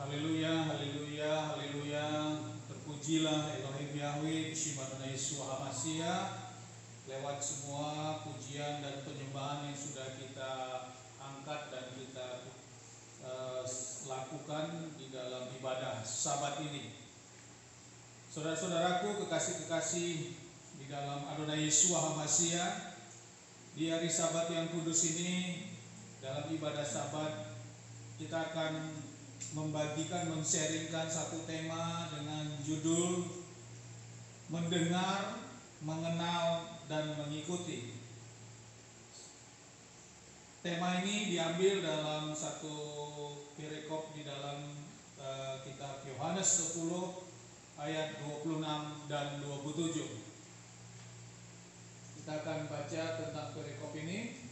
Haleluya, haleluya, haleluya. Terpujilah Elohim Yahweh, Shema Adonai Yeshua HaMashiach. Lewat semua pujian dan penyembahan yang sudah kita angkat dan kita lakukan di dalam ibadah Sabat ini. Saudara-saudaraku, kekasih-kekasih di dalam Adonai Yeshua HaMashiach, di hari Sabat yang kudus ini, dalam ibadah Sabat kita akan men-sharingkan satu tema dengan judul mendengar, mengenal, dan mengikuti. Tema ini diambil dalam satu perikop di dalam kitab Yohanes 10 ayat 26 dan 27. Kita akan baca tentang perikop ini.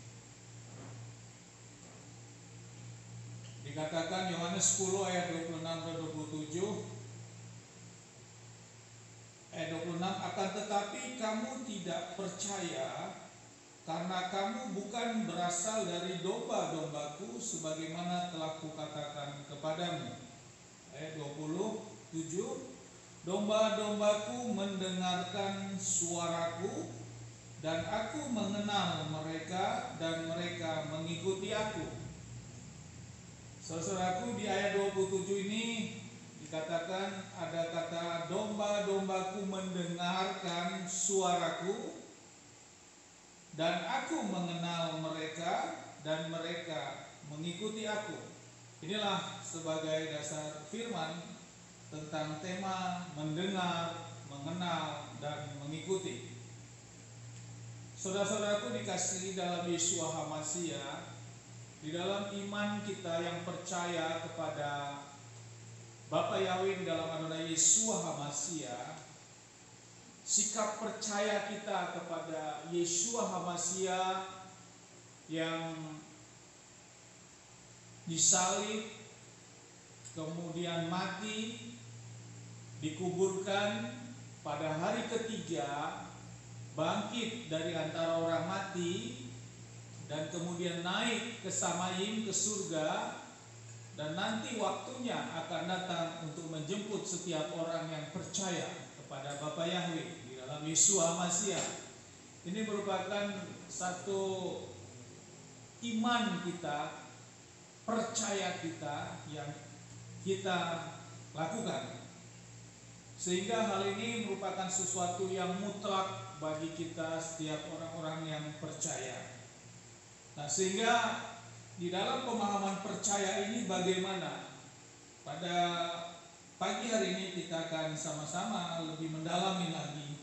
Dikatakan Yohanes 10 ayat 26 dan 27. Ayat 26, akan tetapi kamu tidak percaya karena kamu bukan berasal dari domba-dombaku sebagaimana telah kukatakan kepadamu. Ayat 27, domba-dombaku mendengarkan suaraku dan aku mengenal mereka dan mereka mengikuti aku. Saudaraku, di ayat 27 ini dikatakan ada kata domba-dombaku mendengarkan suaraku dan aku mengenal mereka dan mereka mengikuti aku. Inilah sebagai dasar firman tentang tema mendengar, mengenal, dan mengikuti. Saudara-saudaraku dikasihi dalam Yeshua HaMashiach, di dalam iman kita yang percaya kepada Bapa Yahweh di dalam Adonai Yeshua HaMashiach, sikap percaya kita kepada Yeshua HaMashiach yang disalib, kemudian mati, dikuburkan, pada hari ketiga bangkit dari antara orang mati, dan kemudian naik ke Samayim, ke surga, dan nanti waktunya akan datang untuk menjemput setiap orang yang percaya kepada Bapa Yahweh di dalam Yeshua HaMashiach. Ini merupakan satu iman kita, percaya kita yang kita lakukan, sehingga hal ini merupakan sesuatu yang mutlak bagi kita setiap orang-orang yang percaya. Nah, sehingga di dalam pemahaman percaya ini bagaimana? Pada pagi hari ini kita akan sama-sama lebih mendalami lagi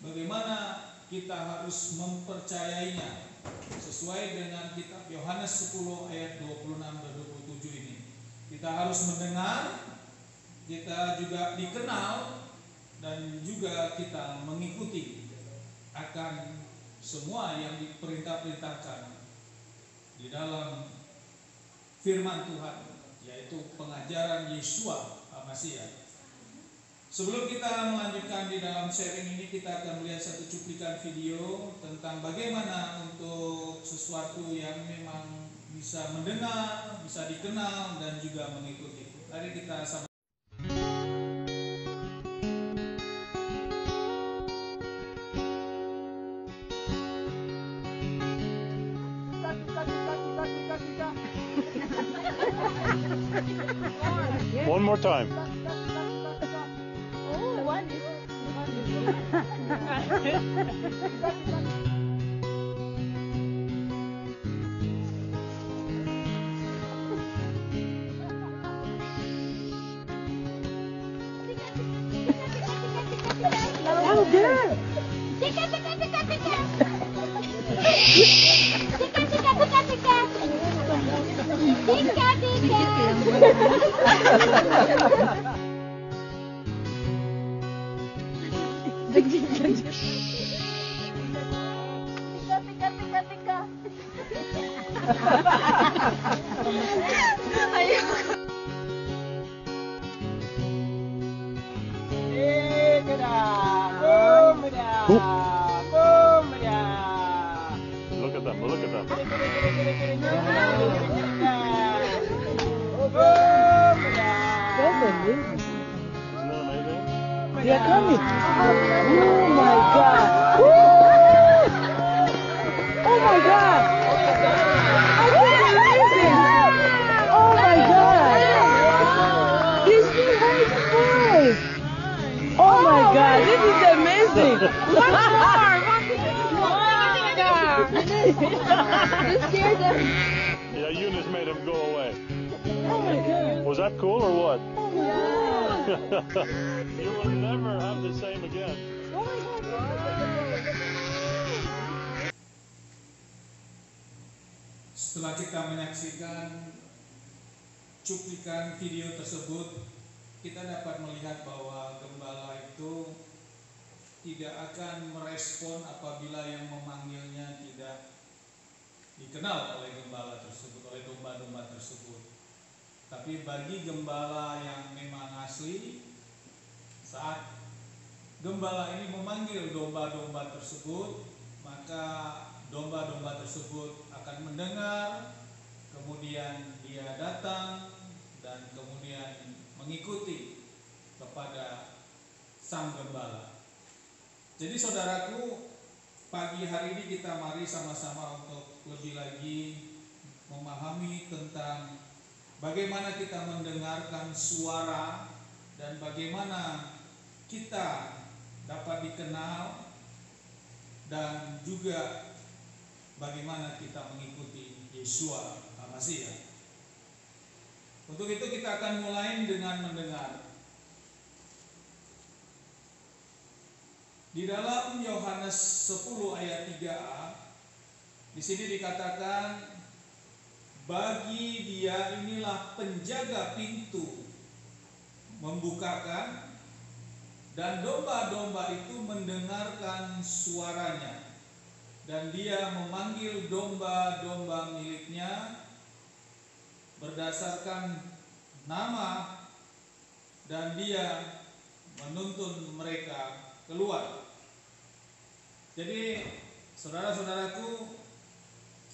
bagaimana kita harus mempercayainya sesuai dengan kitab Yohanes 10 ayat 26 dan 27 ini. Kita harus mendengar, kita juga dikenal, dan juga kita mengikuti akan semua yang diperintah-perintahkan di dalam firman Tuhan, yaitu pengajaran Yeshua HaMashiach. Sebelum kita melanjutkan di dalam sharing ini, kita akan melihat satu cuplikan video tentang bagaimana untuk sesuatu yang memang bisa mendengar, bisa dikenal, dan juga mengikuti. Mari kita sama. One more time. Oh, one is. Oh, good. Tika, tika, tika, tika. Tika, tika, tika, tika. Tika, tika. Tika, tika, tika, tika. Ayo. Look at them. Look at them. Oh, amazing. Isn't that amazing? They are coming. Oh my God. Woo! Oh my God. This is amazing. Oh my God. You see how it's full. Oh my God. This is amazing. This scares them. Yeah, Eunice made him go away. Oh my God. Was that cool or what? Oh my God. You will never have the same again. Setelah kita menyaksikan cuplikan video tersebut, kita dapat melihat bahwa gembala itu tidak akan merespon apabila yang memanggilnya tidak dikenal oleh gembala tersebut, oleh domba-domba tersebut. Tapi bagi gembala yang memang asli, saat gembala ini memanggil domba-domba tersebut, maka domba-domba tersebut akan mendengar, kemudian dia datang dan kemudian mengikuti kepada sang gembala. Jadi saudaraku, pagi hari ini kita mari sama-sama untuk lebih lagi memahami tentang bagaimana kita mendengarkan suara dan bagaimana kita dapat dikenal dan juga bagaimana kita mengikuti Yeshua HaMashiach. Untuk itu kita akan mulai dengan mendengar. Di dalam Yohanes 10 ayat 3a, di sini dikatakan, bagi dia inilah penjaga pintu membukakan, dan domba-domba itu mendengarkan suaranya, dan dia memanggil domba-domba miliknya berdasarkan nama, dan dia menuntun mereka keluar. Jadi saudara-saudaraku,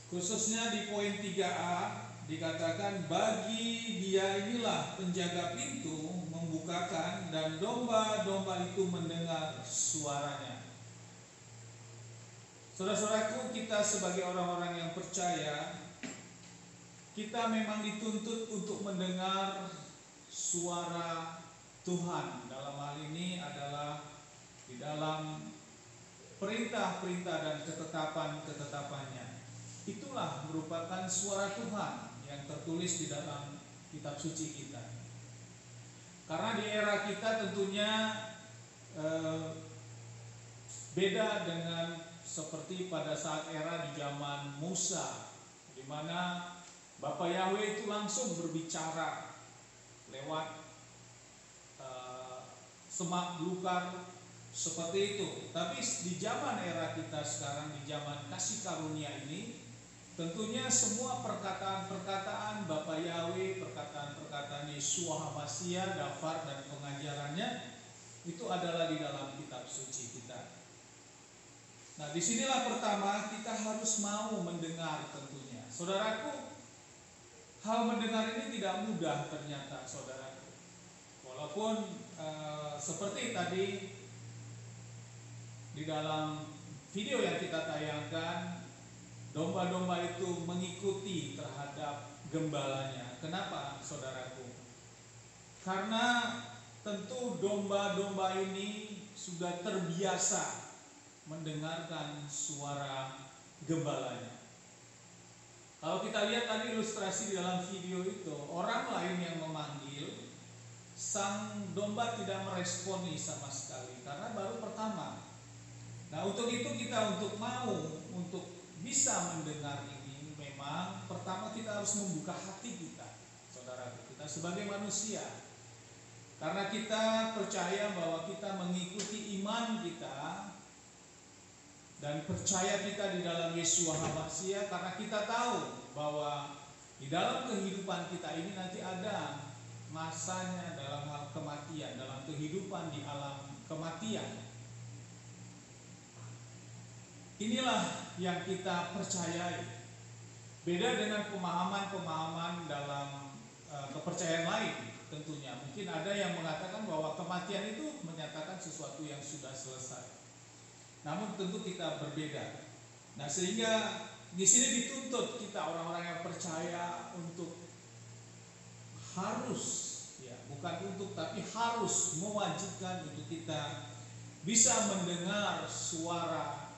khususnya di poin 3a dikatakan bagi dia inilah penjaga pintu membukakan, dan domba-domba itu mendengar suaranya. Saudara-saudaraku, kita sebagai orang-orang yang percaya, kita memang dituntut untuk mendengar suara Tuhan. Dalam hal ini adalah di dalam perintah-perintah dan ketetapan-ketetapannya. Itulah merupakan suara Tuhan yang tertulis di dalam kitab suci kita. Karena di era kita tentunya beda dengan seperti pada saat era di zaman Musa, di mana Bapak Yahweh itu langsung berbicara lewat semak belukar seperti itu. Tapi di zaman era kita sekarang, di zaman kasih karunia ini, tentunya semua perkataan-perkataan Bapak Yahweh, perkataan-perkataan Yeshua HaMashiach, daftar dan pengajarannya itu adalah di dalam kitab suci kita. Nah, disinilah pertama kita harus mau mendengar tentunya. Saudaraku, hal mendengar ini tidak mudah ternyata, saudaraku. Walaupun seperti tadi di dalam video yang kita tayangkan, domba-domba itu mengikuti terhadap gembalanya. Kenapa, saudaraku? Karena tentu domba-domba ini sudah terbiasa mendengarkan suara gembalanya. Kalau kita lihat tadi ilustrasi di dalam video itu, orang lain yang memanggil, sang domba tidak meresponi sama sekali karena baru pertama. Nah, untuk itu kita untuk bisa mendengar ini, memang pertama kita harus membuka hati kita, saudaraku, kita sebagai manusia. Karena kita percaya bahwa kita mengikuti iman kita dan percaya kita di dalam Yeshua HaMashiach, karena kita tahu bahwa di dalam kehidupan kita ini nanti ada masanya dalam hal kematian, dalam kehidupan di alam kematian. Inilah yang kita percayai. Beda dengan pemahaman-pemahaman dalam kepercayaan lain. tentunya. Mungkin ada yang mengatakan bahwa kematian itu menyatakan sesuatu yang sudah selesai. Namun tentu kita berbeda. Nah, sehingga di sini dituntut kita orang-orang yang percaya untuk harus, ya, bukan untuk tapi harus mewajibkan untuk kita bisa mendengar suara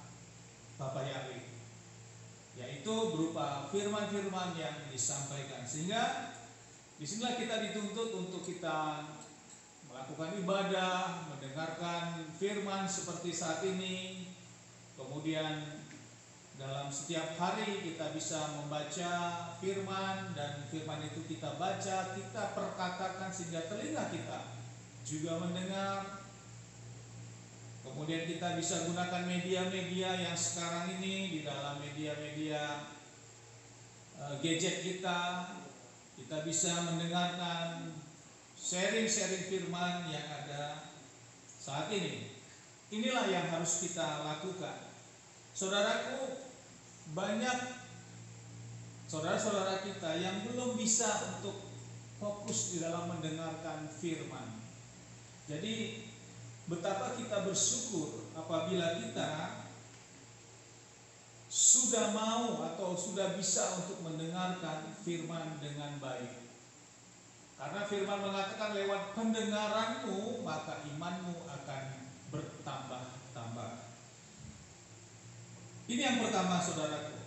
Bapa Yahweh, yaitu berupa firman-firman yang disampaikan. Sehingga disinilah kita dituntut untuk kita melakukan ibadah, mendengarkan firman seperti saat ini. Kemudian dalam setiap hari kita bisa membaca firman, dan firman itu kita baca, kita perkatakan sehingga telinga kita juga mendengar. Kemudian kita bisa gunakan media-media yang sekarang ini. Di dalam media-media gadget kita bisa mendengarkan sharing-sharing firman yang ada saat ini. Inilah yang harus kita lakukan. Saudaraku, banyak saudara-saudara kita yang belum bisa untuk fokus di dalam mendengarkan firman. Jadi betapa kita bersyukur apabila kita sudah mau atau sudah bisa untuk mendengarkan firman dengan baik. Karena firman mengatakan lewat pendengaranmu maka imanmu akan bertambah-tambah. Ini yang pertama, saudaraku.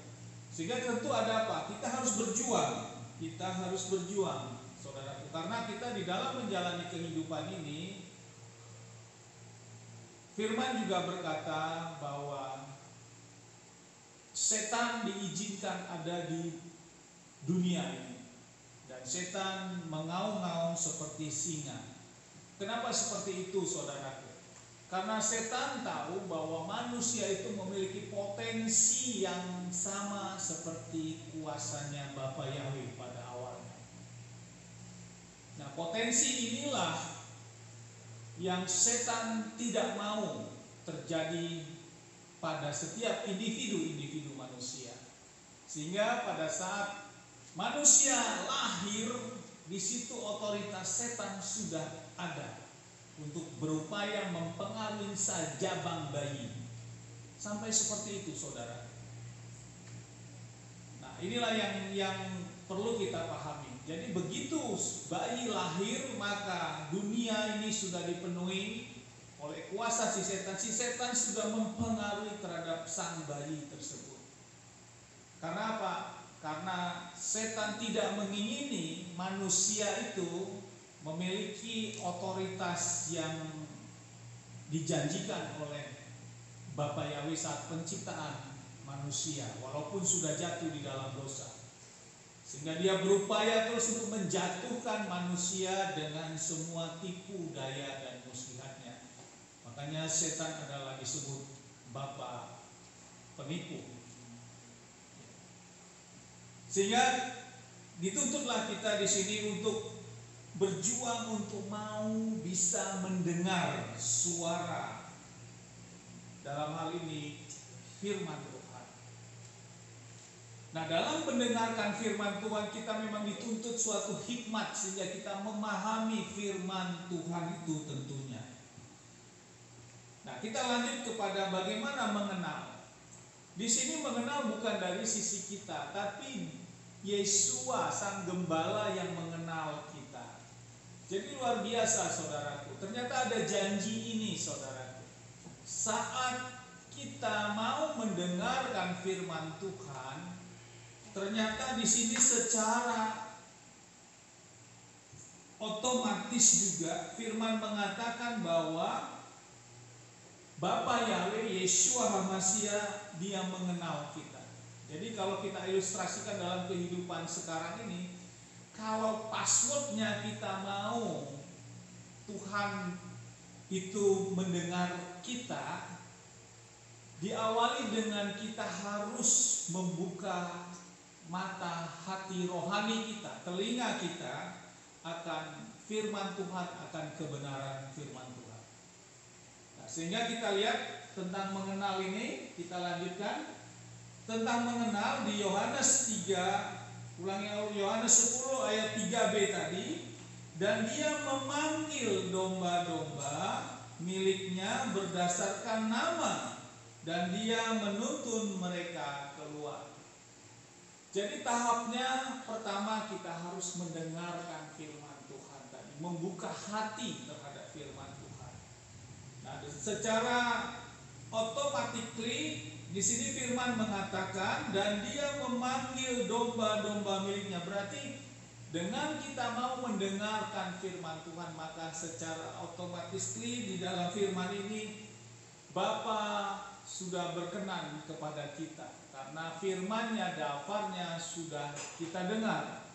Sehingga tentu ada apa? Kita harus berjuang. Kita harus berjuang, saudaraku. Karena kita di dalam menjalani kehidupan ini, firman juga berkata bahwa setan diizinkan ada di dunia ini, dan setan mengaum-ngaum seperti singa. Kenapa seperti itu, saudaraku? Karena setan tahu bahwa manusia itu memiliki potensi yang sama seperti kuasanya Bapa Yahweh pada awalnya. Nah, potensi inilah yang setan tidak mau terjadi pada setiap individu manusia. Sehingga pada saat manusia lahir, di situ otoritas setan sudah ada untuk berupaya mempengaruhi jabang bayi. Sampai seperti itu, saudara. Nah, inilah yang perlu kita pahami. Jadi begitu bayi lahir, maka dunia ini sudah dipenuhi oleh kuasa si setan. Si setan sudah mempengaruhi terhadap sang bayi tersebut. Karena apa? Karena setan tidak mengingini manusia itu memiliki otoritas yang dijanjikan oleh Bapa Yahweh saat penciptaan manusia, walaupun sudah jatuh di dalam dosa. Sehingga dia berupaya terus untuk menjatuhkan manusia dengan semua tipu daya dan muslihatnya. Makanya setan adalah disebut bapa penipu. Sehingga dituntutlah kita di sini untuk berjuang untuk mau bisa mendengar suara, dalam hal ini firman Tuhan. Nah, dalam mendengarkan firman Tuhan kita memang dituntut suatu hikmat sehingga kita memahami firman Tuhan itu tentunya. Nah, kita lanjut kepada bagaimana mengenal. Di sini mengenal bukan dari sisi kita, tapi Yesua sang gembala yang mengenal kita. Jadi luar biasa, saudaraku. Ternyata ada janji ini, saudaraku. Saat kita mau mendengarkan firman Tuhan, ternyata di sini secara otomatis juga firman mengatakan bahwa Bapa Yahweh Yeshua HaMashiach dia mengenal kita. Jadi kalau kita ilustrasikan dalam kehidupan sekarang ini, kalau passwordnya kita mau Tuhan itu mendengar kita, diawali dengan kita harus membuka mata hati rohani kita, telinga kita akan firman Tuhan, akan kebenaran firman Tuhan. Nah, sehingga kita lihat tentang mengenal ini, kita lanjutkan tentang mengenal di Yohanes 3, ulangi Yohanes 10 ayat 3b tadi. dan dia memanggil domba-domba miliknya berdasarkan nama, dan dia menuntun mereka keluar. Jadi tahapnya pertama kita harus mendengarkan firman Tuhan tadi, membuka hati terhadap firman Tuhan. Nah, secara automatically di sini firman mengatakan dan dia memanggil domba-domba miliknya. Berarti dengan kita mau mendengarkan firman Tuhan, maka secara otomatis di dalam firman ini Bapa sudah berkenan kepada kita, karena firman-Nya, dafarnya sudah kita dengar.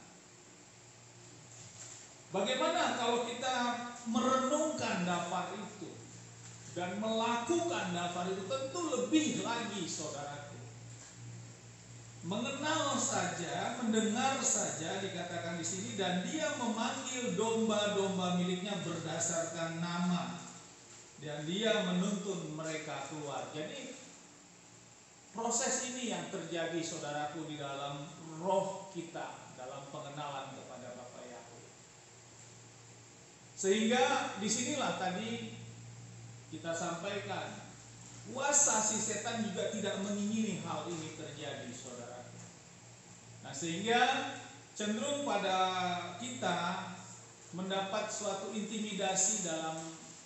Bagaimana kalau kita merenungkan dafar itu dan melakukan dafar itu? Tentu lebih lagi, saudaraku. Mengenal saja, mendengar saja dikatakan di sini, dan dia memanggil domba-domba miliknya berdasarkan nama, dan dia menuntun mereka keluar. Jadi proses ini yang terjadi, saudaraku, di dalam roh kita, dalam pengenalan kepada Bapa Yahweh. Sehingga disinilah tadi kita sampaikan, kuasa si setan juga tidak mengingini hal ini terjadi, saudara. Nah, sehingga cenderung pada kita mendapat suatu intimidasi dalam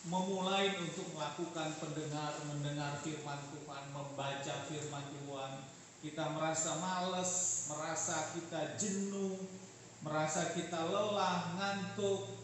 memulai untuk melakukan mendengar firman Tuhan, membaca firman Tuhan. Kita merasa malas, merasa kita jenuh, merasa kita lelah, ngantuk.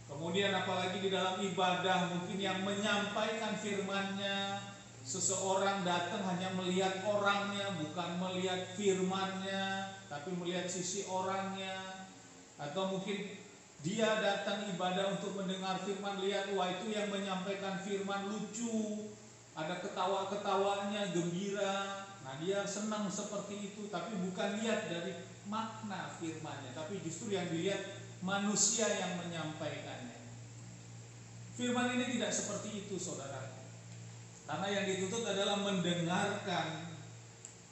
Kemudian apalagi di dalam ibadah, mungkin yang menyampaikan firman-Nya, seseorang datang hanya melihat orangnya, bukan melihat firman-Nya, tapi melihat sisi orangnya. Atau mungkin dia datang ibadah untuk mendengar firman, lihat, wah itu yang menyampaikan firman lucu, ada ketawa-ketawanya, gembira. Nah, dia senang seperti itu, tapi bukan lihat dari makna firman-Nya, tapi justru yang dilihat manusia yang menyampaikannya. Firman ini tidak seperti itu, saudara. Karena yang dituntut adalah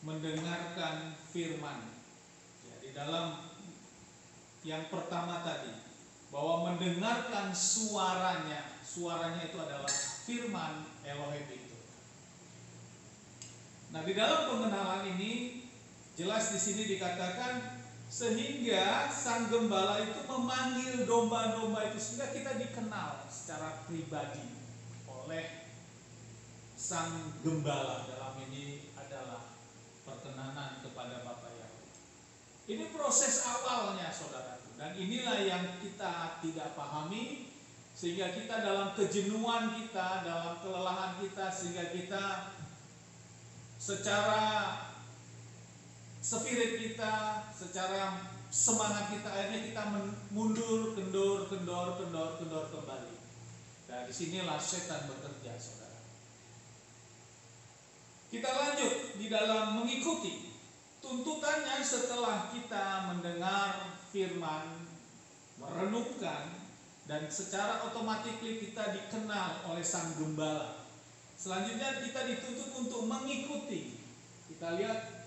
mendengarkan firman. Ya, di dalam yang pertama tadi, bahwa mendengarkan suaranya itu adalah firman Elohim itu. Nah, di dalam pengenalan ini jelas di sini dikatakan sehingga sang gembala itu memanggil domba-domba itu, sehingga kita dikenal secara pribadi oleh sang gembala. Dalam ini adalah perkenanan kepada Bapa Yahweh. Ini proses awalnya, saudaraku, dan inilah yang kita tidak pahami, sehingga kita dalam kejenuhan kita, dalam kelelahan kita, sehingga kita secara spirit kita, secara semangat kita, akhirnya kita mundur, kendor kembali. Nah, disinilah setan bekerja, saudara. Kita lanjut di dalam mengikuti tuntutannya. Setelah kita mendengar firman, merenungkan, dan secara otomatis kita dikenal oleh sang gembala. Selanjutnya kita dituntut untuk mengikuti. Kita lihat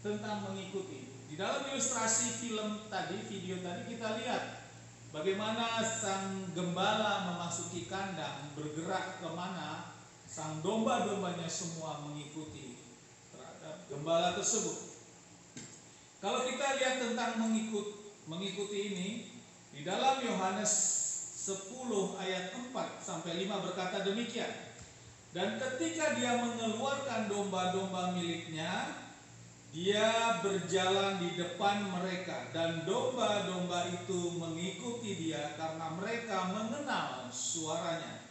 tentang mengikuti. Di dalam ilustrasi video tadi kita lihat bagaimana sang gembala memasuki kandang, bergerak kemana, sang domba-dombanya semua mengikuti terhadap gembala tersebut. Kalau kita lihat tentang mengikuti ini, di dalam Yohanes 10 ayat 4 sampai 5 berkata demikian. Dan ketika dia mengeluarkan domba-domba miliknya, dia berjalan di depan mereka, dan domba-domba itu mengikuti dia karena mereka mengenal suaranya.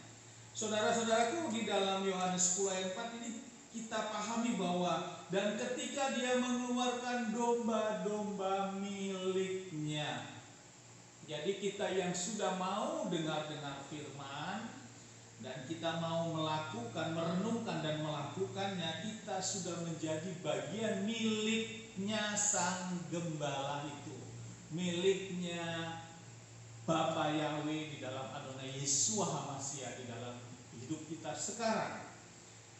Saudara-saudaraku, di dalam Yohanes 10 ayat 4 ini kita pahami bahwa dan ketika dia mengeluarkan domba-domba miliknya. Jadi kita yang sudah mau dengar-dengar firman dan kita mau melakukan, merenungkan dan melakukannya, kita sudah menjadi bagian miliknya sang gembala itu, miliknya Bapa Yahweh di dalam Adonai Yeshua HaMashiach di dalam hidup kita sekarang.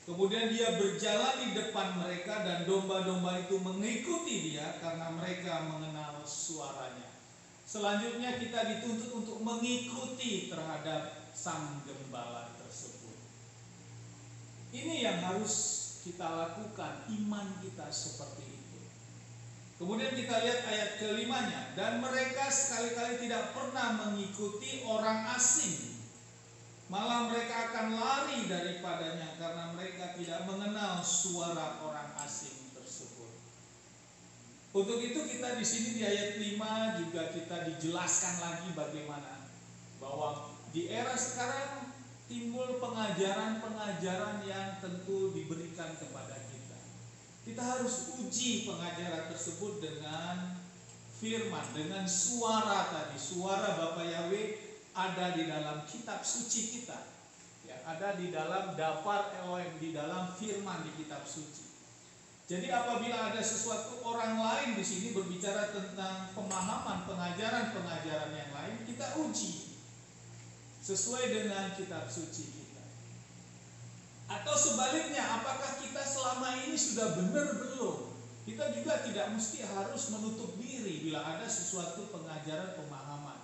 Kemudian dia berjalan di depan mereka dan domba-domba itu mengikuti dia karena mereka mengenal suaranya. Selanjutnya kita dituntut untuk mengikuti terhadap sang gembala tersebut. Ini yang harus kita lakukan, iman kita seperti itu. Kemudian kita lihat ayat kelimanya, dan mereka sekali-kali tidak pernah mengikuti orang asing, malah mereka akan lari daripadanya karena mereka tidak mengenal suara orang asing tersebut. Untuk itu kita di sini di ayat 5 juga kita dijelaskan lagi bagaimana bahwa di era sekarang timbul pengajaran-pengajaran yang tentu diberikan kepada kita. Kita harus uji pengajaran tersebut dengan firman, dengan suara tadi. Suara Bapa Yahweh ada di dalam kitab suci kita. Ya, ada di dalam daftar Elohim, di dalam firman di kitab suci. Jadi apabila ada sesuatu orang lain di sini berbicara tentang pemahaman pengajaran-pengajaran yang lain, kita uji sesuai dengan kitab suci kita. Atau sebaliknya, apakah kita selama ini sudah benar belum? Kita juga tidak mesti harus menutup diri bila ada sesuatu pengajaran pemahaman.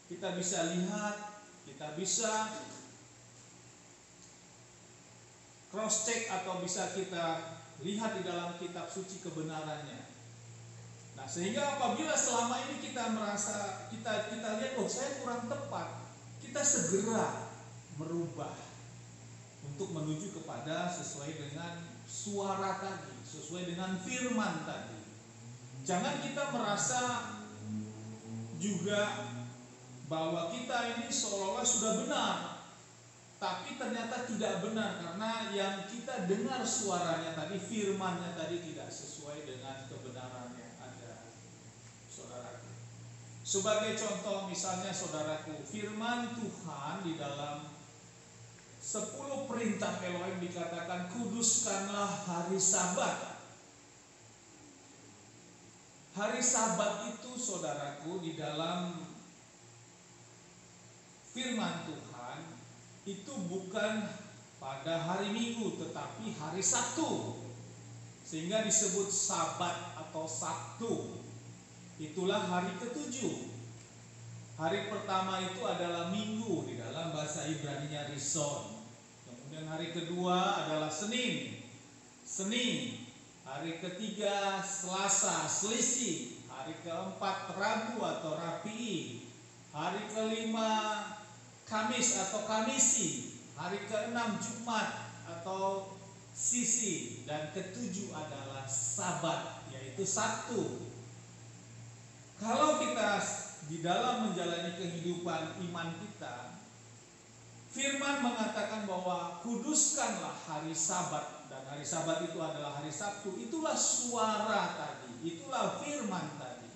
Kita bisa lihat, kita bisa cross check atau bisa kita lihat di dalam kitab suci kebenarannya. Nah, sehingga apabila selama ini kita merasa kita lihat, oh saya kurang tepat, kita segera merubah untuk menuju kepada sesuai dengan suara tadi, sesuai dengan firman tadi. Jangan kita merasa juga bahwa kita ini seolah-olah sudah benar, tapi ternyata tidak benar karena yang kita dengar suaranya tadi, firmannya tadi tidak sesuai dengan kebenaran yang ada, saudaraku. Sebagai contoh misalnya saudaraku, firman Tuhan di dalam 10 perintah Elohim dikatakan kuduskanlah hari Sabat. Hari Sabat itu saudaraku di dalam firman Tuhan itu bukan pada hari Minggu tetapi hari Sabtu. Sehingga disebut Sabat atau Sabtu. Itulah hari ke-7. Hari pertama itu adalah Minggu, di dalam bahasa Ibrani-nya Rishon. Kemudian hari kedua adalah Senin. Hari ketiga Selasa, Selisih. Hari keempat Rabu atau Rabii. Hari kelima Kamis atau Kamisi. Hari keenam Jumat atau Sisi. Dan ketujuh adalah Sabat, yaitu Sabtu. Kalau kita di dalam menjalani kehidupan iman kita, firman mengatakan bahwa kuduskanlah hari Sabat, dan hari Sabat itu adalah hari Sabtu. Itulah suara tadi, itulah firman tadi.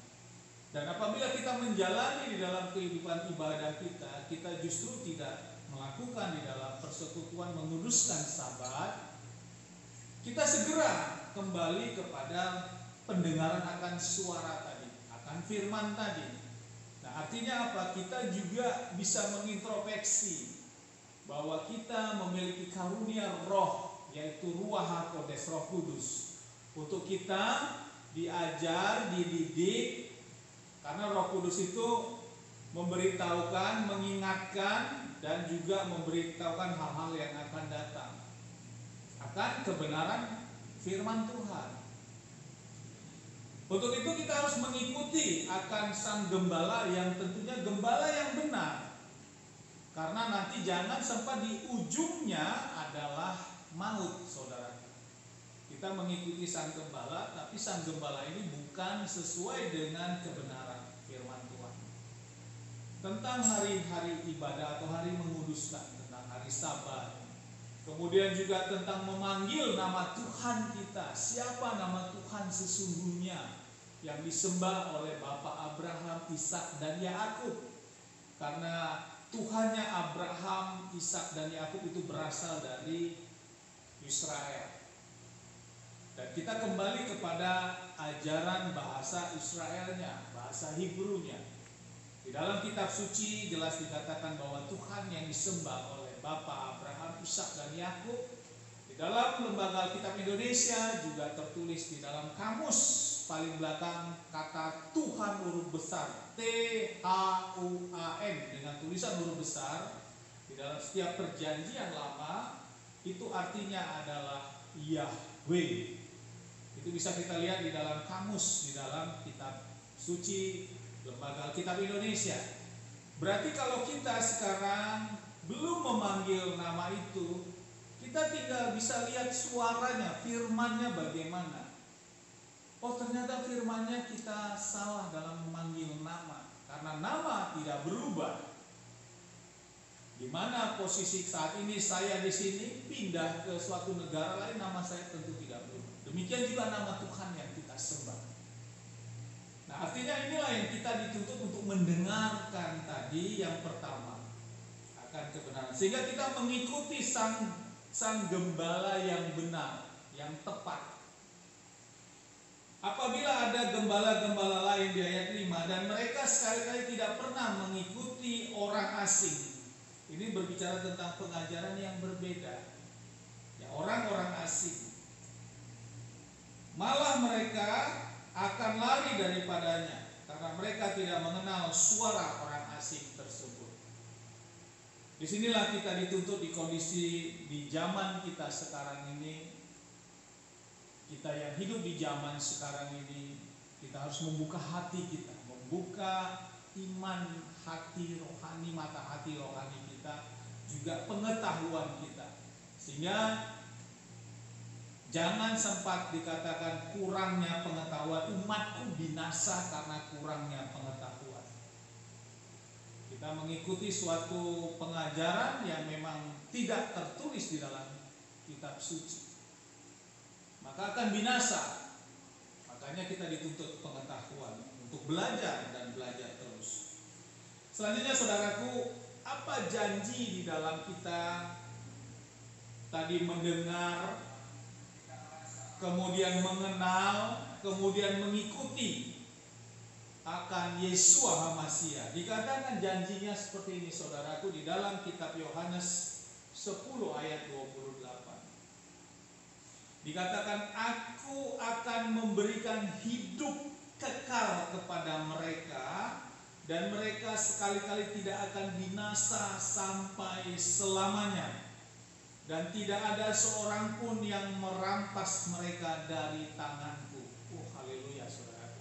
Dan apabila kita menjalani di dalam kehidupan ibadah kita, kita justru tidak melakukan di dalam persekutuan menguduskan Sabat, kita segera kembali kepada pendengaran akan suara tadi, akan firman tadi. Nah, artinya apa? Kita juga bisa mengintrospeksi bahwa kita memiliki karunia roh, yaitu Ruach HaKodes, Roh Kudus, untuk kita diajar, dididik, karena Roh Kudus itu memberitahukan, mengingatkan, dan juga memberitahukan hal-hal yang akan datang, akan kebenaran firman Tuhan. Untuk itu kita harus mengikuti akan sang gembala yang tentunya gembala yang benar. Karena nanti jangan sampai di ujungnya adalah maut, saudara. Kita mengikuti sang gembala, tapi sang gembala ini bukan sesuai dengan kebenaran firman Tuhan. Tentang hari-hari ibadah atau hari menguduskan, tentang hari Sabat. Kemudian juga tentang memanggil nama Tuhan kita. Siapa nama Tuhan sesungguhnya yang disembah oleh Bapak Abraham, Ishak, dan Yakub. Karena Tuhannya Abraham, Ishak, dan Yakub itu berasal dari Israel. Dan kita kembali kepada ajaran bahasa Israelnya, bahasa Hebrunya. Di dalam kitab suci jelas dikatakan bahwa Tuhan yang disembah oleh Bapak Abraham, Ishak, dan Yakub. Di dalam Lembaga Alkitab Indonesia juga tertulis di dalam kamus paling belakang kata Tuhan huruf besar, T-H-U-A-N dengan tulisan huruf besar di dalam setiap perjanjian lama, itu artinya adalah Yahweh. Itu bisa kita lihat di dalam kamus, di dalam kitab suci Lembaga Alkitab Indonesia. Berarti kalau kita sekarang belum memanggil nama itu, kita tinggal bisa lihat suaranya, firmannya bagaimana. Oh, ternyata firmannya kita salah dalam memanggil nama, karena nama tidak berubah. Di mana posisi saat ini saya di sini, pindah ke suatu negara lain, nama saya tentu tidak berubah. Demikian juga nama Tuhan yang kita sembah. Nah, artinya inilah yang kita dituntut untuk mendengarkan tadi yang pertama akan kebenaran, sehingga kita mengikuti sang gembala yang benar, yang tepat. Apabila ada gembala-gembala lain di ayat 5 dan mereka sekali-kali tidak pernah mengikuti orang asing, ini berbicara tentang pengajaran yang berbeda, ya, orang-orang asing. Malah mereka akan lari daripadanya karena mereka tidak mengenal suara orang asing tersebut. Disinilah kita dituntut di kondisi di zaman kita sekarang ini. Kita yang hidup di zaman sekarang ini, kita harus membuka hati kita, membuka iman hati rohani, mata hati rohani kita, juga pengetahuan kita, sehingga jangan sempat dikatakan kurangnya pengetahuan, umatku binasa karena kurangnya pengetahuan. Kita mengikuti suatu pengajaran yang memang tidak tertulis di dalam kitab suci, maka akan binasa. Makanya kita dituntut pengetahuan untuk belajar dan belajar terus. Selanjutnya saudaraku, apa janji di dalam kita tadi mendengar, kemudian mengenal, kemudian mengikuti akan Yeshua HaMashiach? Dikatakan janjinya seperti ini saudaraku di dalam kitab Yohanes 10 ayat 28. Dikatakan, aku akan memberikan hidup kekal kepada mereka, dan mereka sekali-kali tidak akan binasa sampai selamanya, dan tidak ada seorang pun yang merampas mereka dari tanganku. Oh, haleluya saudara.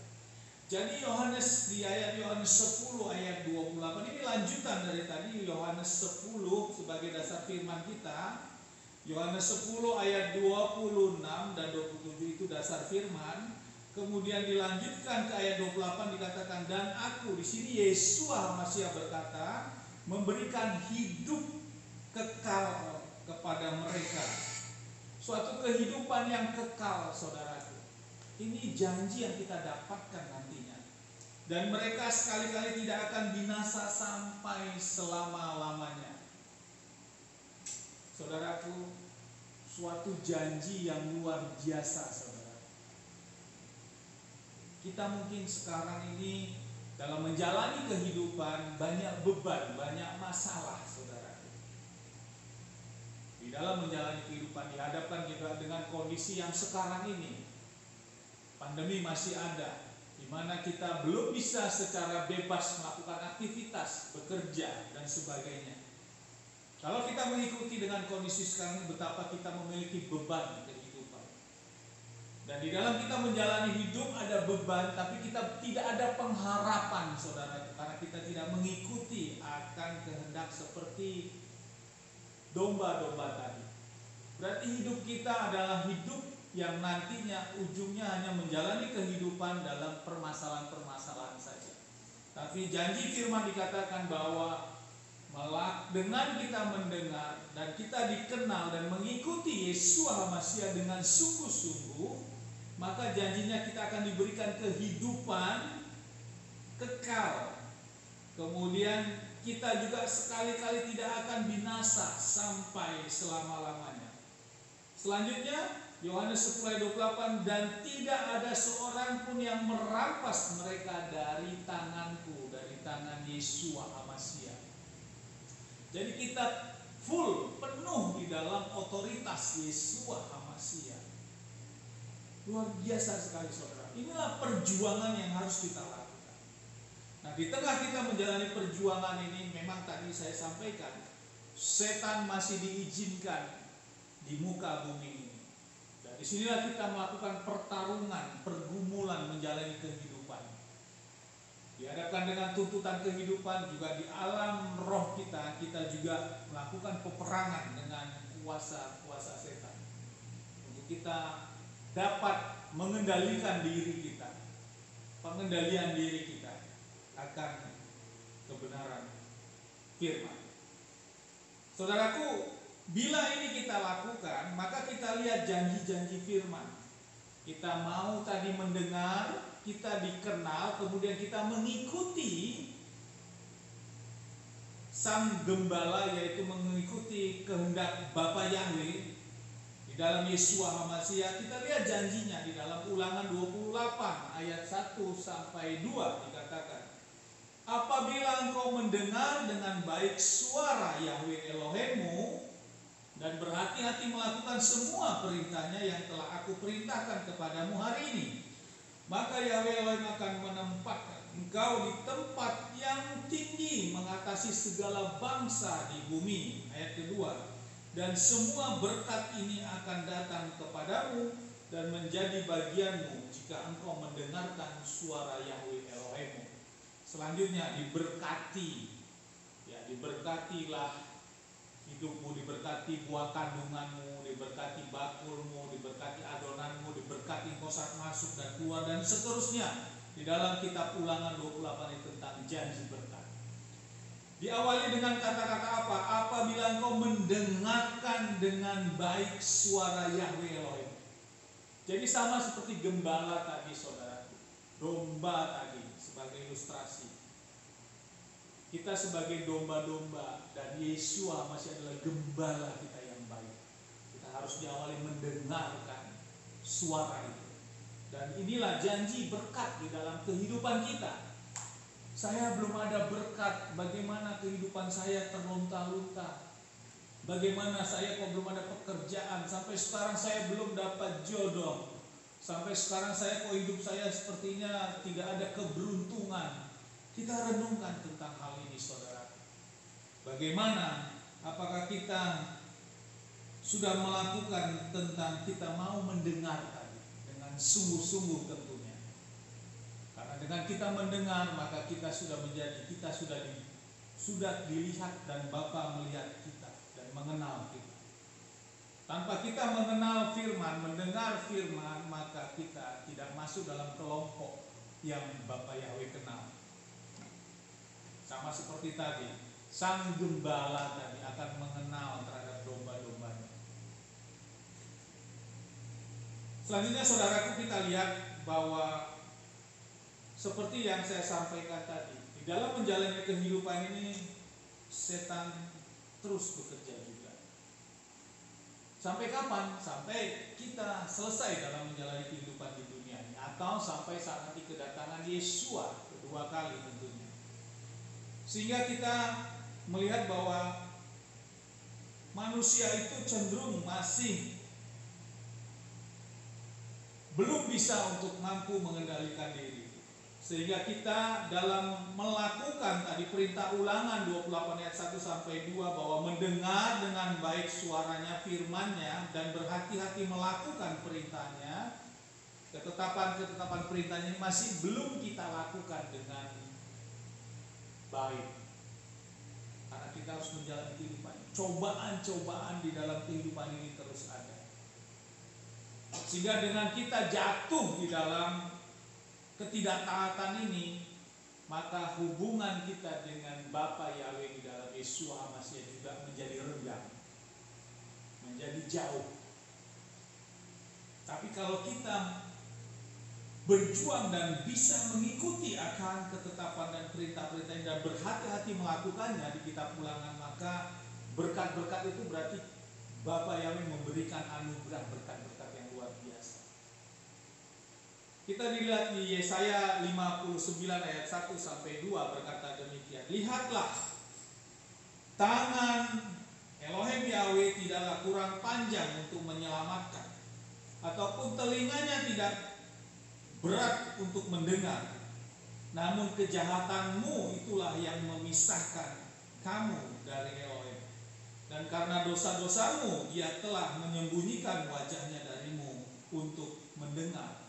Jadi Yohanes di ayat Yohanes 10 ayat 28 ini lanjutan dari tadi Yohanes 10 sebagai dasar firman kita. Yohanes 10 ayat 26 dan 27 itu dasar firman. Kemudian dilanjutkan ke ayat 28 dikatakan, dan aku, di sini Yeshua HaMashiach berkata, memberikan hidup kekal kepada mereka. Suatu kehidupan yang kekal saudaraku. Ini janji yang kita dapatkan nantinya. Dan mereka sekali-kali tidak akan binasa sampai selama-lamanya. Saudaraku, suatu janji yang luar biasa saudara. Kita mungkin sekarang ini dalam menjalani kehidupan banyak beban, banyak masalah saudara. Di dalam menjalani kehidupan dihadapkan juga dengan kondisi yang sekarang ini. Pandemi masih ada, di mana kita belum bisa secara bebas melakukan aktivitas, bekerja dan sebagainya. Kalau kita mengikuti dengan kondisi sekarang ini, betapa kita memiliki beban di kehidupan. Dan di dalam kita menjalani hidup ada beban, tapi kita tidak ada pengharapan saudara, karena kita tidak mengikuti akan kehendak seperti domba-domba tadi. Berarti hidup kita adalah hidup yang nantinya ujungnya hanya menjalani kehidupan dalam permasalahan-permasalahan saja. Tapi janji firman dikatakan bahwa dengan kita mendengar dan kita dikenal dan mengikuti Yeshua HaMashiach dengan sungguh-sungguh, maka janjinya kita akan diberikan kehidupan kekal. Kemudian kita juga sekali-kali tidak akan binasa sampai selama-lamanya. Selanjutnya Yohanes 10 ayat 28, dan tidak ada seorang pun yang merampas mereka dari tanganku, dari tangan Yeshua HaMashiach. Jadi kita full, penuh di dalam otoritas Yeshua HaMashiach. Luar biasa sekali saudara. Inilah perjuangan yang harus kita lakukan. Nah, di tengah kita menjalani perjuangan ini, memang tadi saya sampaikan, setan masih diizinkan di muka bumi ini. Dan disinilah kita melakukan pertarungan, pergumulan menjalani kehidupan. Dihadapkan dengan tuntutan kehidupan, juga di alam roh kita juga melakukan peperangan dengan kuasa-kuasa setan. Untuk kita dapat mengendalikan diri kita, pengendalian diri kita akan kebenaran firman. Saudaraku, bila ini kita lakukan, maka kita lihat janji-janji firman. Kita mau tadi mendengar, kita dikenal, kemudian kita mengikuti Sang Gembala, yaitu mengikuti kehendak Bapa Yahweh. Di dalam Yeshua HaMashiach kita lihat janjinya di dalam Ulangan 28 ayat 1 sampai 2 dikatakan, apabila engkau mendengar dengan baik suara Yahweh Elohimmu dan berhati-hati melakukan semua perintahnya yang telah aku perintahkan kepadamu hari ini, maka Yahweh Elohim akan menempatkan engkau di tempat yang tinggi mengatasi segala bangsa di bumi. Ayat kedua, dan semua berkat ini akan datang kepadamu dan menjadi bagianmu jika engkau mendengarkan suara Yahweh Elohimmu. Selanjutnya diberkati, ya, diberkatilah hidupmu, diberkati buah kandunganmu, diberkati bakulmu, diberkati adonanmu, diberkati engkau saat masuk dan keluar, dan seterusnya. Di dalam kitab Ulangan 28 ini tentang janji berkat. Diawali dengan kata-kata apa? Apabila engkau mendengarkan dengan baik suara Yahweh Elohim. Jadi sama seperti gembala tadi saudaraku, domba tadi sebagai ilustrasi. Kita sebagai domba-domba dan Yeshua masih adalah gembala kita yang baik. Kita harus diawali mendengarkan suara itu. Dan inilah janji berkat di dalam kehidupan kita. Saya belum ada berkat, bagaimana kehidupan saya terlunta-lunta. Bagaimana saya kok belum ada pekerjaan, sampai sekarang saya belum dapat jodoh. Sampai sekarang saya kok hidup saya sepertinya tidak ada keberuntungan. Kita renungkan tentang hal ini saudara. Bagaimana, apakah kita sudah melakukan tentang kita mau mendengar tadi dengan sungguh-sungguh tentunya. Karena dengan kita mendengar maka kita sudah menjadi, kita sudah dilihat dan Bapa melihat kita dan mengenal kita. Tanpa kita mengenal firman, mendengar firman, maka kita tidak masuk dalam kelompok yang Bapa Yahweh kenal. Sama seperti tadi, sang gembala tadi akan mengenal terhadap domba-dombanya. Selanjutnya saudaraku, kita lihat bahwa seperti yang saya sampaikan tadi, di dalam menjalani kehidupan ini setan terus bekerja juga. Sampai kapan? Sampai kita selesai dalam menjalani kehidupan di dunia ini, atau sampai saat nanti kedatangan Yeshua kedua kali tentunya. Sehingga kita melihat bahwa manusia itu cenderung masih belum bisa untuk mampu mengendalikan diri. Sehingga kita dalam melakukan tadi perintah Ulangan 28 ayat 1 sampai 2 bahwa mendengar dengan baik suaranya, firman-Nya, dan berhati-hati melakukan perintahnya, ketetapan-ketetapan perintahnya ini masih belum kita lakukan dengan baik. Karena kita harus menjalani kehidupan. Cobaan-cobaan di dalam kehidupan ini terus ada. Sehingga dengan kita jatuh di dalam ketidaktaatan ini, maka hubungan kita dengan Bapa Yahweh di dalam Yeshua HaMashiach juga menjadi renggang, menjadi jauh. Tapi kalau kita berjuang dan bisa mengikuti akan ketetapan dan perintah-perintah dan berhati-hati melakukannya di kitab Ulangan, maka berkat-berkat itu berarti Bapa Yahweh memberikan anugerah berkat-berkat yang luar biasa. Kita dilihat di Yesaya 59 ayat 1 sampai 2 berkata demikian. Lihatlah, tangan Elohim Yahweh tidaklah kurang panjang untuk menyelamatkan, ataupun telinganya tidak berat untuk mendengar, namun kejahatanmu itulah yang memisahkan kamu dari Elohim. Dan karena dosa-dosamu Dia telah menyembunyikan wajahnya darimu untuk mendengar.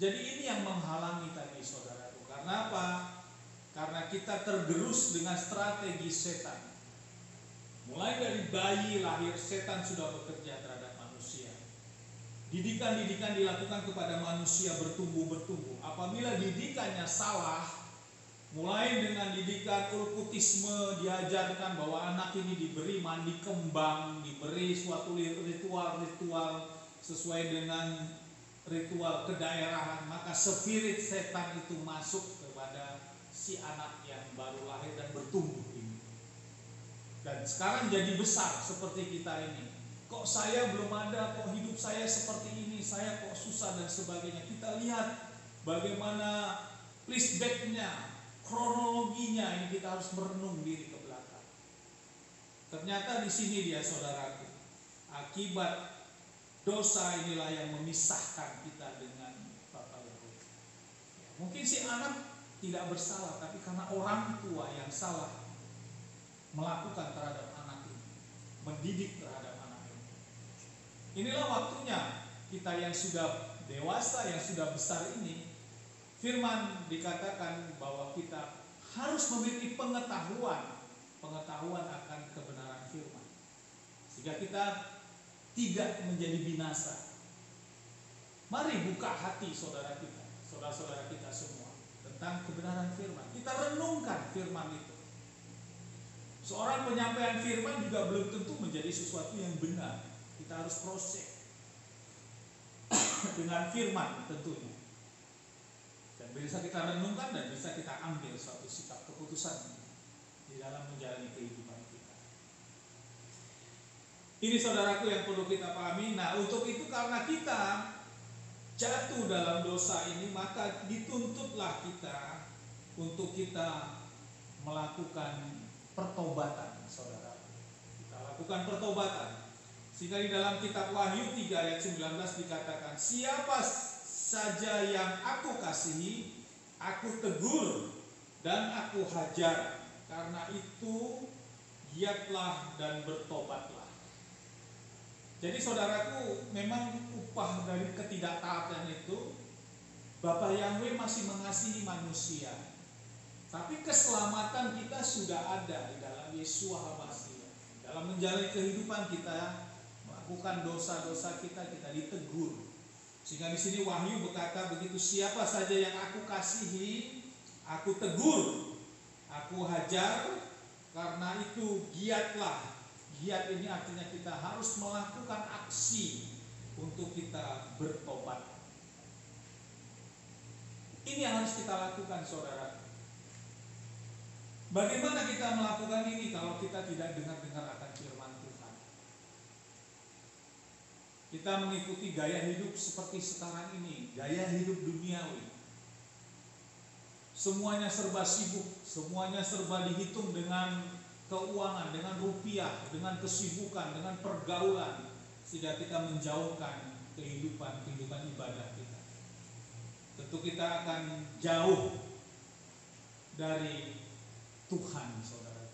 Jadi ini yang menghalangi tadi saudaraku. Karena apa? Karena kita tergerus dengan strategi setan. Mulai dari bayi lahir, setan sudah bekerja terhadap manusia. Didikan-didikan dilakukan kepada manusia bertumbuh. Apabila didikannya salah, mulai dengan didikan ulkutisme, diajarkan bahwa anak ini diberi mandi kembang, diberi suatu ritual-ritual sesuai dengan ritual kedaerahan, maka spirit setan itu masuk kepada si anak yang baru lahir dan bertumbuh ini. Dan sekarang jadi besar seperti kita ini. Kok saya belum ada, kok hidup saya seperti ini, saya kok susah dan sebagainya. Kita lihat bagaimana flashback-nya, kronologinya, ini kita harus merenung diri ke belakang. Ternyata di sini dia saudaraku, akibat dosa inilah yang memisahkan kita dengan Bapa Yahweh. Mungkin si anak tidak bersalah, tapi karena orang tua yang salah melakukan terhadap anak ini, mendidik terhadap anak ini. Inilah waktunya kita yang sudah dewasa, yang sudah besar ini, firman dikatakan bahwa kita harus memiliki pengetahuan akan kebenaran firman, sehingga kita tidak menjadi binasa. Mari buka hati saudara kita, saudara-saudara kita semua, tentang kebenaran firman. Kita renungkan firman itu. Seorang penyampaian firman juga belum tentu menjadi sesuatu yang benar. Kita harus proses dengan firman tentunya. Dan bisa kita renungkan dan bisa kita ambil suatu sikap keputusan di dalam menjalani kehidupan kita. Ini saudaraku yang perlu kita pahami. Nah, untuk itu karena kita jatuh dalam dosa ini, maka dituntutlah kita untuk kita melakukan pertobatan, saudara. Kita lakukan pertobatan. Sehingga di dalam kitab Wahyu 3 ayat 19 dikatakan, siapa saja yang aku kasihi, aku tegur dan aku hajar. Karena itu giatlah dan bertobatlah. Jadi saudaraku, memang upah dari ketidaktaatan itu, Bapa Yahweh masih mengasihi manusia. Tapi keselamatan kita sudah ada di dalam Yesua HaMashiach. Dalam menjalani kehidupan kita, melakukan dosa-dosa kita ditegur. Sehingga di sini Wahyu berkata begitu, siapa saja yang aku kasihi, aku tegur, aku hajar. Karena itu giatlah. Giat ini artinya kita harus melakukan aksi untuk kita bertobat. Ini yang harus kita lakukan, saudara. Bagaimana kita melakukan ini kalau kita tidak dengar-dengar akan firman Tuhan? Kita mengikuti gaya hidup seperti sekarang ini, gaya hidup duniawi. Semuanya serba sibuk, semuanya serba dihitung dengan keuangan, dengan rupiah, dengan kesibukan, dengan pergaulan, sehingga kita menjauhkan kehidupan ibadah kita. Tentu kita akan jauh dari Tuhan, saudara.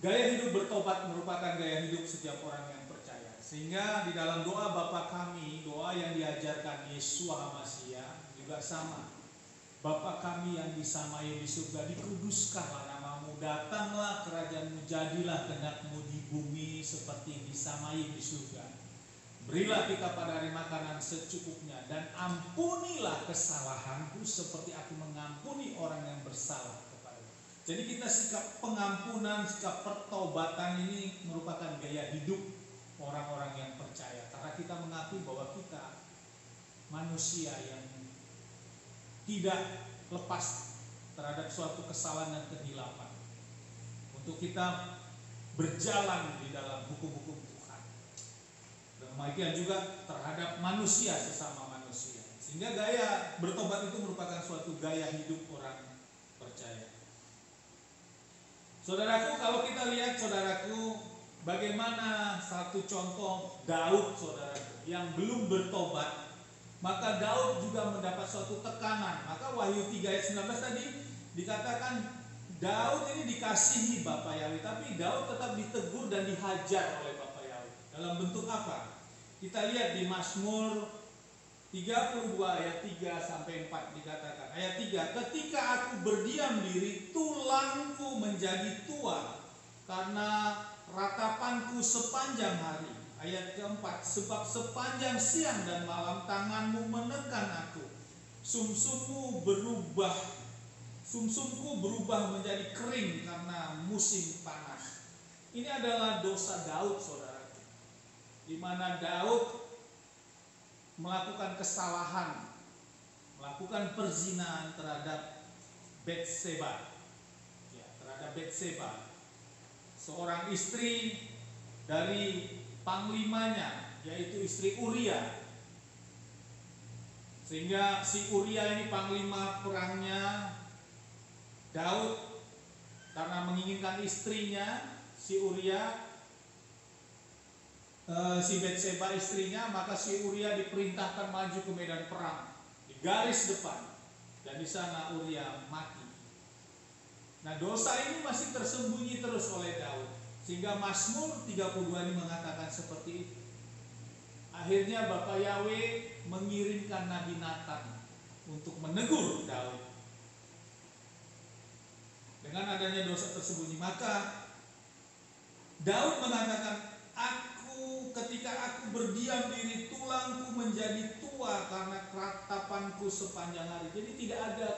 Gaya hidup bertobat merupakan gaya hidup setiap orang yang percaya. Sehingga di dalam doa Bapa kami, doa yang diajarkan Yesua HaMashiach juga sama. Bapa kami yang disamai di surga, dikuduskanlah namamu, datanglah kerajaanmu, jadilah kehendak-mu di bumi seperti disamai di surga. Berilah kita pada hari makanan secukupnya, dan ampunilah kesalahanku seperti aku mengampuni orang yang bersalah kepadaku. Jadi kita sikap pengampunan, sikap pertobatan ini merupakan gaya hidup orang-orang yang percaya. Karena kita mengakui bahwa kita manusia yang tidak lepas terhadap suatu kesalahan dan kehilapan. Untuk kita berjalan di dalam hukum-hukum Tuhan. Demikian juga terhadap manusia, sesama manusia. Sehingga gaya bertobat itu merupakan suatu gaya hidup orang percaya. Saudaraku, kalau kita lihat saudaraku, bagaimana satu contoh Daud, saudara, yang belum bertobat, maka Daud juga mendapat suatu tekanan. Maka Wahyu 3 ayat 19 tadi dikatakan Daud ini dikasihi Bapa Yahweh, tapi Daud tetap ditegur dan dihajar oleh Bapa Yahweh. Dalam bentuk apa? Kita lihat di Mazmur 32 ayat 3 sampai 4 dikatakan. Ayat 3, ketika aku berdiam diri, tulangku menjadi tua karena ratapanku sepanjang hari. Ayat keempat, sebab sepanjang siang dan malam tanganmu menekan aku. Sumsumku berubah menjadi kering karena musim panas. Ini adalah dosa Daud, saudara, di mana Daud melakukan kesalahan, melakukan perzinahan terhadap Batseba, seorang istri dari panglimanya, yaitu istri Uria. Sehingga si Uria ini panglima perangnya Daud, karena menginginkan istrinya, si Uria, si Batseba istrinya, maka si Uria diperintahkan maju ke medan perang di garis depan, dan di sana Uria mati. Nah, dosa ini masih tersembunyi terus oleh Daud, sehingga Mazmur 32 ini mengatakan seperti itu. Akhirnya Bapa Yahweh mengirimkan Nabi Nathan untuk menegur Daud. Dengan adanya dosa tersembunyi, maka Daud mengatakan, ketika aku berdiam diri, tulangku menjadi tua karena ratapanku sepanjang hari. Jadi tidak ada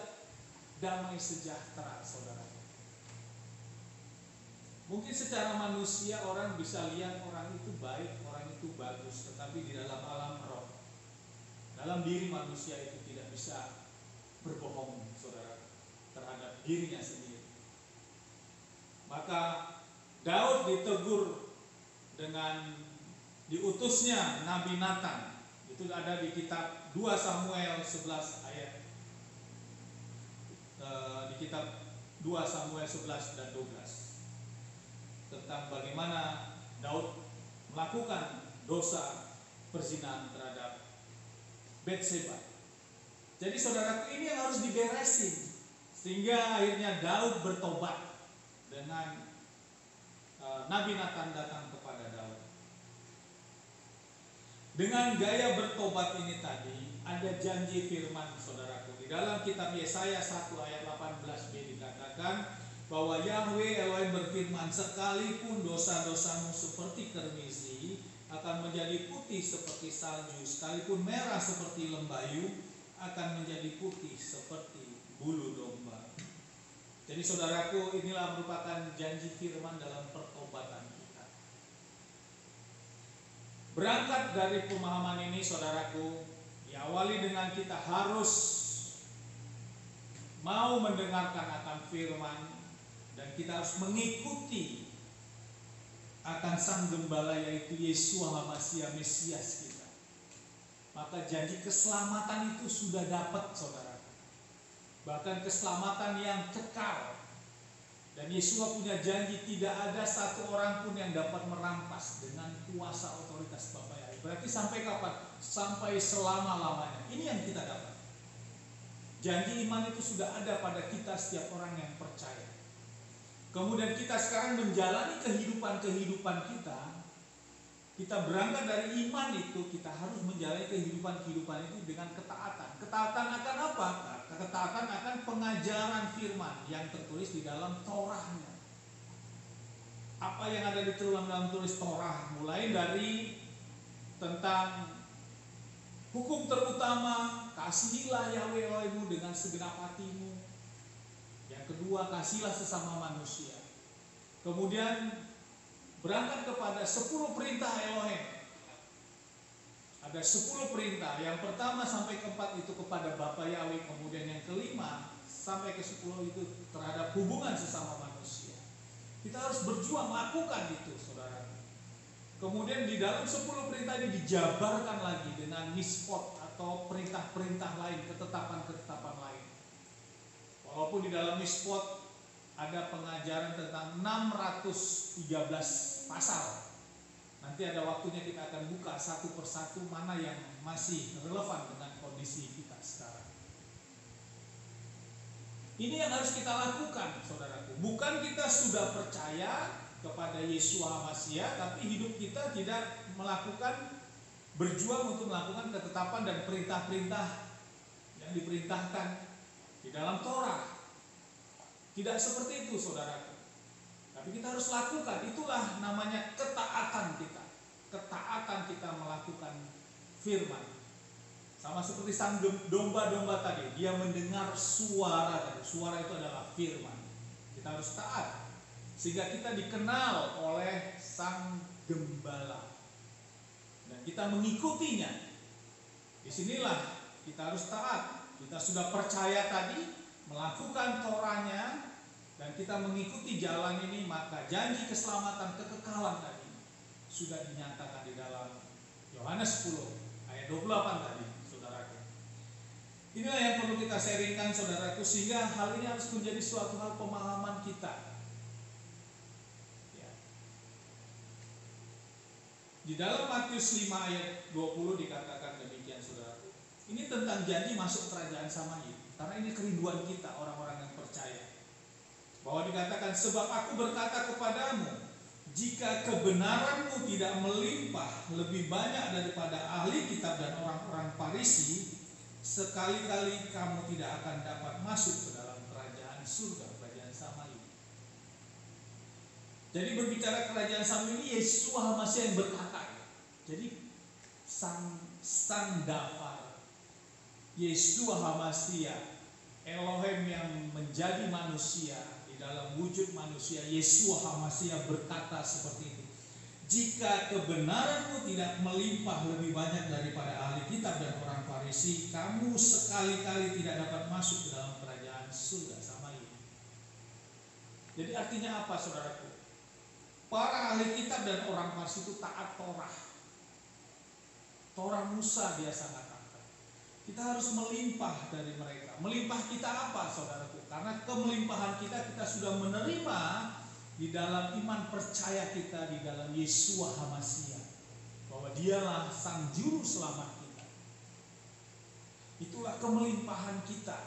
damai sejahtera, saudara. Mungkin secara manusia orang bisa lihat orang itu baik, orang itu bagus, tetapi di dalam alam roh, dalam diri manusia itu tidak bisa berbohong, saudara, terhadap dirinya sendiri. Maka Daud ditegur dengan diutusnya Nabi Nathan. Itu ada di kitab 2 Samuel 11 ayat di kitab 2 Samuel 11 dan 12 tentang bagaimana Daud melakukan dosa perzinahan terhadap Batseba. Jadi saudaraku, ini yang harus diberesin, sehingga akhirnya Daud bertobat dengan Nabi Nathan datang kepada Daud. Dengan gaya bertobat ini tadi, ada janji firman, saudaraku. Di dalam kitab Yesaya 1 ayat 18b dikatakan bahwa Yahweh Elohim berfirman, sekalipun dosa-dosamu seperti kermisi akan menjadi putih seperti salju, sekalipun merah seperti lembayu akan menjadi putih seperti bulu domba. Jadi saudaraku, inilah merupakan janji firman dalam pertobatan kita. Berangkat dari pemahaman ini, saudaraku, diawali dengan kita harus mau mendengarkan akan firman, dan kita harus mengikuti akan Sang Gembala, yaitu Yeshua HaMashiach, Mesias kita. Maka janji keselamatan itu sudah dapat, saudara. Bahkan keselamatan yang kekal. Dan Yeshua punya janji tidak ada satu orang pun yang dapat merampas dengan kuasa otoritas Bapa Yahweh. Berarti sampai kapan? Sampai selama-lamanya. Ini yang kita dapat. Janji iman itu sudah ada pada kita, setiap orang yang percaya. Kemudian kita sekarang menjalani kehidupan kita. Kita berangkat dari iman itu, kita harus menjalani kehidupan itu dengan ketaatan. Ketaatan akan apa? Ketaatan akan pengajaran firman yang tertulis di dalam Torahnya. Apa yang ada di dalam tulis Torah, mulai dari tentang hukum terutama, kasihilah Yahweh Elohimmu dengan segenap hatimu. Yang kedua, kasihlah sesama manusia. Kemudian berangkat kepada 10 perintah Elohim. Ada 10 perintah. Yang pertama sampai ke-4 itu kepada Bapa Yahweh. Kemudian yang kelima sampai ke-10 itu terhadap hubungan sesama manusia. Kita harus berjuang melakukan itu, saudara. Kemudian di dalam 10 perintah ini dijabarkan lagi dengan mispot atau perintah-perintah lain, ketetapan-ketetapan lain. Walaupun di dalam mispot ada pengajaran tentang 613 pasal. Nanti ada waktunya kita akan buka satu persatu mana yang masih relevan dengan kondisi kita sekarang. Ini yang harus kita lakukan, saudaraku. Bukan kita sudah percaya kepada Yeshua HaMashiach, tapi hidup kita tidak berjuang untuk melakukan ketetapan dan perintah-perintah yang diperintahkan di dalam Torah. Tidak seperti itu, saudaraku. Tapi kita harus lakukan. Itulah namanya ketaatan kita. Ketaatan kita melakukan firman. Sama seperti sang domba-domba tadi, dia mendengar suara tadi. Suara itu adalah firman. Kita harus taat sehingga kita dikenal oleh sang gembala dan kita mengikutinya. Disinilah kita harus taat. Kita sudah percaya tadi, melakukan Torahnya, dan kita mengikuti jalan ini, maka janji keselamatan kekekalan tadi sudah dinyatakan di dalam Yohanes 10 ayat 28 tadi, saudaraku. Inilah yang perlu kita sharingkan, saudaraku, sehingga hal ini harus menjadi suatu hal pemahaman kita. Ya. Di dalam Matius 5 ayat 20 dikatakan demikian, saudaraku. Ini tentang janji masuk kerajaan Samaria. Karena ini kerinduan kita, orang-orang yang percaya. Bahwa dikatakan, sebab aku berkata kepadamu, jika kebenaranmu tidak melimpah lebih banyak daripada ahli kitab dan orang-orang Farisi, sekali-kali kamu tidak akan dapat masuk ke dalam kerajaan surga, kerajaan Samaria. Jadi berbicara kerajaan Samaria ini Yeshua HaMashiach yang berkata. Jadi sang Dafar, Yeshua HaMashiach, Elohim yang menjadi manusia di dalam wujud manusia, Yeshua HaMashiach berkata seperti itu. Jika kebenaranmu tidak melimpah lebih banyak daripada ahli kitab dan orang Farisi, kamu sekali-kali tidak dapat masuk ke dalam kerajaan surga Samaria. Jadi artinya apa, saudaraku? Para ahli kitab dan orang Farisi itu taat Torah. Torah Musa dia sangat taat. Kita harus melimpah dari mereka. Melimpah kita apa, saudaraku? Karena kemelimpahan kita sudah menerima di dalam iman percaya kita di dalam Yeshua HaMashiach, bahwa dialah sang juru selamat kita. Itulah kemelimpahan kita.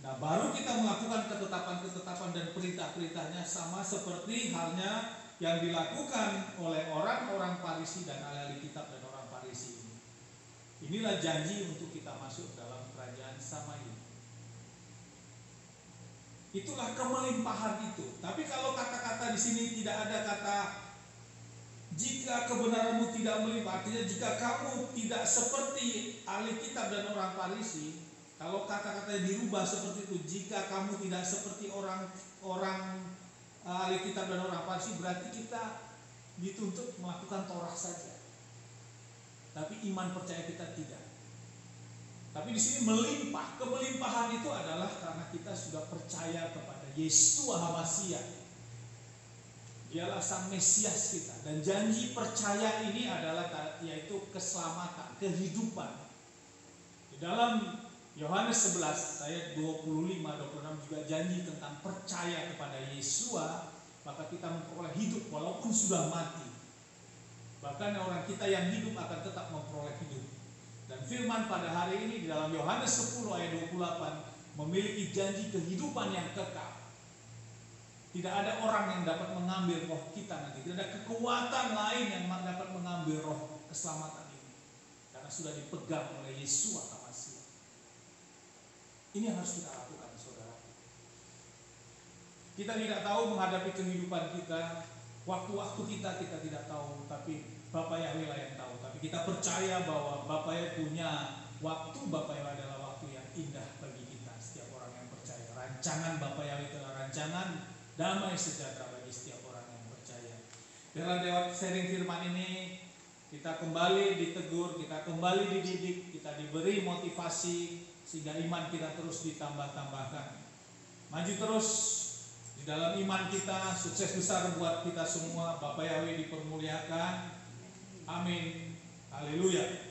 Nah, baru kita melakukan ketetapan-ketetapan dan perintah-perintahnya, sama seperti halnya yang dilakukan oleh orang-orang Farisi dan ahli kitab dan orang Farisi. Inilah janji untuk kita masuk dalam kerajaan Samaria. Itulah kemelimpahan itu. Tapi kalau kata-kata di sini tidak ada kata jika kebenaranmu tidak melimpah, artinya jika kamu tidak seperti ahli kitab dan orang Farisi, kalau kata-katanya dirubah seperti itu, jika kamu tidak seperti orang ahli kitab dan orang Farisi, berarti kita dituntut melakukan Torah saja. Tapi iman percaya kita tidak. Tapi di sini melimpah. Kemelimpahan itu adalah karena kita sudah percaya kepada Yeshua HaMashiach. Dialah sang Mesias kita. Dan janji percaya ini adalah yaitu keselamatan, kehidupan. Di dalam Yohanes 11 ayat 25-26 juga janji tentang percaya kepada Yeshua, maka kita memperoleh hidup walaupun sudah mati. Bahkan orang kita yang hidup akan tetap memperoleh hidup. Dan firman pada hari ini di dalam Yohanes 10 ayat 28 memiliki janji kehidupan yang kekal. Tidak ada orang yang dapat mengambil roh kita nanti. Tidak ada kekuatan lain yang dapat mengambil roh keselamatan ini. Karena sudah dipegang oleh Yeshua HaMashiach. Ini yang harus kita lakukan, saudara. Kita tidak tahu menghadapi kehidupan kita. Waktu-waktu kita tidak tahu, tapi Bapak Yahweh lah yang tahu. Tapi kita percaya bahwa Bapak Yahweh punya waktu. Bapak Yahweh adalah waktu yang indah bagi kita, setiap orang yang percaya. Rancangan Bapak Yahweh adalah rancangan damai sejahtera bagi setiap orang yang percaya. Dalam lewat sharing firman ini, kita kembali ditegur, kita kembali dididik, kita diberi motivasi sehingga iman kita terus ditambah-tambahkan. Maju terus di dalam iman kita, sukses besar buat kita semua. Bapak Yahweh dipermuliakan. Amin. Haleluya.